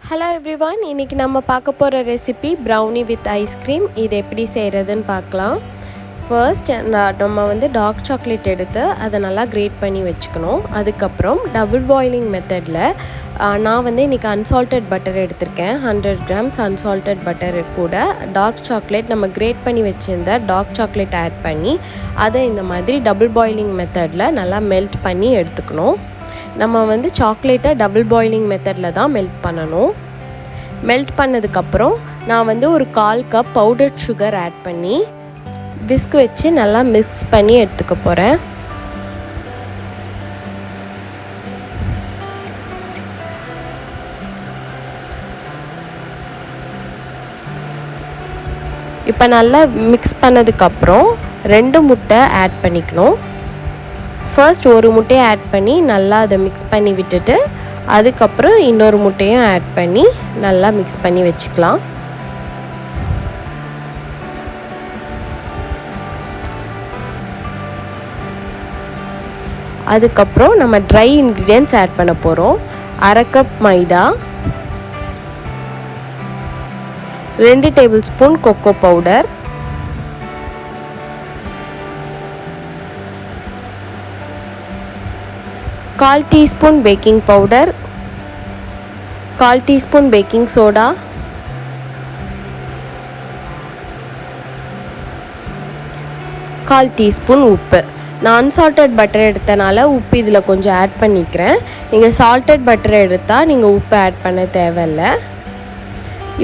Hello everyone, இன்னைக்கு நம்ம பார்க்க போற recipe brownie with ice cream. இது எப்படி செய்யறதுன்னு பார்க்கலாம். First நம்ம வந்து டார்க் சாக்லேட் எடுத்து அதை நல்லா கிரேட் பண்ணி வச்சுக்கணும். அதுக்கப்புறம் டபுள் பாயிலிங் மெத்தடில் நான் வந்து இன்றைக்கி அன்சால்டட் பட்டர் எடுத்திருக்கேன். 100 grams அன்சால்டட் பட்டர் கூட டார்க் சாக்லேட் நம்ம கிரேட் பண்ணி வச்சுருந்த டார்க் சாக்லேட் ஆட் பண்ணி அதை இந்த மாதிரி டபுள் பாயிலிங் மெத்தடில் நல்லா மெல்ட் பண்ணி எடுத்துக்கணும். நம்ம வந்து சாக்லேட்டை டபுள் பாயிலிங் மெத்தடில் தான் மெல்ட் பண்ணணும். மெல்ட் பண்ணதுக்கப்புறம் நான் வந்து ஒரு 1/4 கப் பவுடர்ட் சுகர் ஆட் பண்ணி விஸ்க் வச்சு நல்லா மிக்ஸ் பண்ணி எடுத்துக்க போகிறேன். இப்போ நல்லா மிக்ஸ் பண்ணதுக்கப்புறம் 2 முட்டை ஆட் பண்ணிக்கணும். ஃபர்ஸ்ட் ஒரு முட்டையை ஆட் பண்ணி நல்லா அதை மிக்ஸ் பண்ணி விட்டுட்டு அதுக்கப்புறம் இன்னொரு முட்டையும் ஆட் பண்ணி நல்லா மிக்ஸ் பண்ணி வச்சுக்கலாம். அதுக்கப்புறம் நம்ம ட்ரை இன்க்ரீடியன்ட்ஸ் ஆட் பண்ண போகிறோம். 1/2 கப் மைதா, 2 table spoon cocoa powder, 1/4 teaspoon baking powder, 1/4 teaspoon baking soda, 1/4 teaspoon உப்பு. நான் சால்டட் பட்டர் எடுத்தனால உப்பு இதில் கொஞ்சம் ஆட் பண்ணிக்கிறேன். நீங்கள் சால்டட் பட்டர் எடுத்தால் நீங்கள் உப்பு ஆட் பண்ண தேவையில்லை.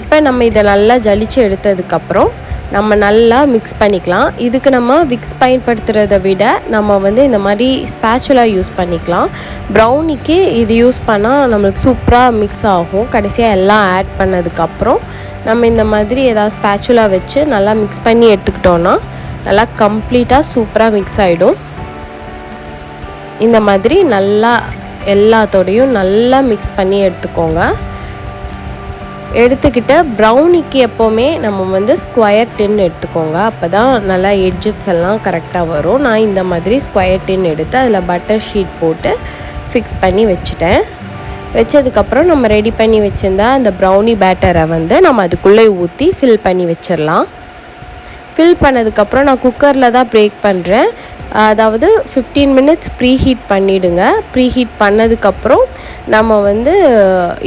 இப்போ நம்ம இதை நல்லா ஜலிச்சு எடுத்ததுக்கப்புறம் நம்ம நல்லா மிக்ஸ் பண்ணிக்கலாம். இதுக்கு நம்ம விக்ஸ் பயன்படுத்துகிறத விட நம்ம வந்து இந்த மாதிரி ஸ்பேச்சுலா யூஸ் பண்ணிக்கலாம். ப்ரௌனிக்கு இது யூஸ் பண்ணால் நம்மளுக்கு சூப்பராக மிக்ஸ் ஆகும். கடைசியாக எல்லாம் ஆட் பண்ணதுக்கப்புறம் நம்ம இந்த மாதிரி ஏதாவது ஸ்பேச்சுலா வச்சு நல்லா மிக்ஸ் பண்ணி எடுத்துக்கிட்டோன்னா நல்லா கம்ப்ளீட்டாக சூப்பராக மிக்ஸ் ஆகிடும். இந்த மாதிரி நல்லா எல்லாத்தோடையும் நல்லா மிக்ஸ் பண்ணி எடுத்துக்கோங்க. எடுத்துக்கிட்டு ப்ரௌனிக்கு எப்போவுமே நம்ம வந்து ஸ்கொயர் டின் எடுத்துக்கோங்க. அப்போ தான் நல்லா எட்ஜஸ் எல்லாம் கரெக்டாக வரும். நான் இந்த மாதிரி ஸ்கொயர் டின் எடுத்து அதில் பட்டர் ஷீட் போட்டு ஃபிக்ஸ் பண்ணி வச்சுட்டேன். வச்சதுக்கப்புறம் நம்ம ரெடி பண்ணி வச்சுருந்தா அந்த ப்ரௌனி பேட்டரை வந்து நம்ம அதுக்குள்ளே ஊற்றி ஃபில் பண்ணி வச்சிடலாம். ஃபில் பண்ணதுக்கப்புறம் நான் குக்கரில் தான் பேக் பண்ணுறேன். அதாவது 15 minutes ப்ரீஹீட் பண்ணிவிடுங்க. ப்ரீஹீட் பண்ணதுக்கப்புறம் நம்ம வந்து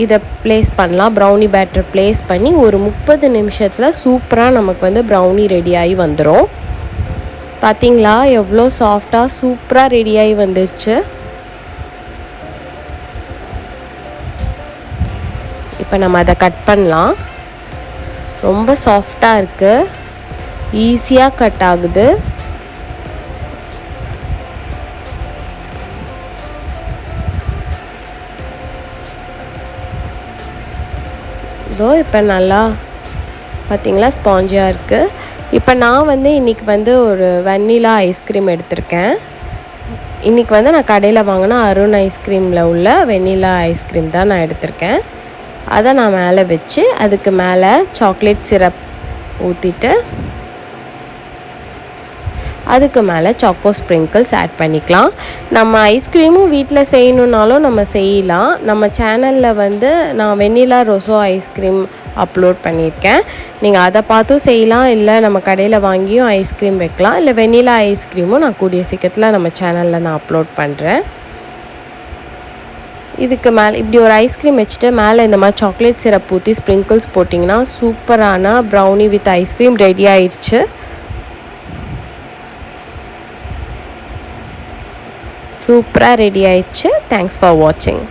இதை ப்ளேஸ் பண்ணலாம். ப்ரௌனி பேட்டர் ப்ளேஸ் பண்ணி ஒரு 30 நிமிஷத்தில் சூப்பராக நமக்கு வந்து ப்ரௌனி ரெடியாகி வந்துடும். பார்த்திங்களா எவ்வளோ சாஃப்டாக சூப்பராக ரெடியாகி வந்துருச்சு. இப்போ நம்ம அதை கட் பண்ணலாம். ரொம்ப சாஃப்டாக இருக்குது, ஈஸியாக கட் ஆகுது. இதோ இப்போ நல்லா பார்த்திங்களா ஸ்பாஞ்சியாக இருக்குது. இப்போ நான் வந்து இன்றைக்கி வந்து ஒரு வெண்ணிலா ஐஸ்கிரீம் எடுத்திருக்கேன். இன்றைக்கி வந்து நான் கடையில் வாங்கினா அருண் ஐஸ்கிரீமில் உள்ள வெண்ணிலா ஐஸ்கிரீம் தான் நான் எடுத்திருக்கேன். அதை நான் மேலே வச்சு அதுக்கு மேலே சாக்லேட் சிரப் ஊற்றிட்டு அதுக்கு மேலே சாக்கோ ஸ்ப்ரிங்கிள்ஸ் ஆட் பண்ணிக்கலாம். நம்ம ஐஸ்கிரீமும் வீட்டில் செய்யணுன்னாலும் நம்ம செய்யலாம். நம்ம சேனலில் வந்து நான் வெண்ணிலா ரொசோ ஐஸ்கிரீம் அப்லோட் பண்ணியிருக்கேன். நீங்கள் அதை பார்த்தும் செய்யலாம், இல்லை நம்ம கடையில் வாங்கியும் ஐஸ்கிரீம் வைக்கலாம். இல்லை வெண்ணிலா ஐஸ்கிரீமும் நான் கூடிய சீக்கிரத்தில் நம்ம சேனலில் நான் அப்லோட் பண்ணுறேன். இதுக்கு மேலே இப்படி ஒரு ஐஸ்கிரீம் வச்சுட்டு மேலே இந்த மாதிரி சாக்லேட் சிரப் ஊற்றி ஸ்ப்ரிங்கிள்ஸ் போட்டிங்கன்னா சூப்பரான ப்ரௌனி வித் ஐஸ்கிரீம் ரெடி ஆயிடுச்சு. சூப்பராக ரெடி ஆயிடுச்சு. தேங்க்ஸ் ஃபார் வாட்சிங்.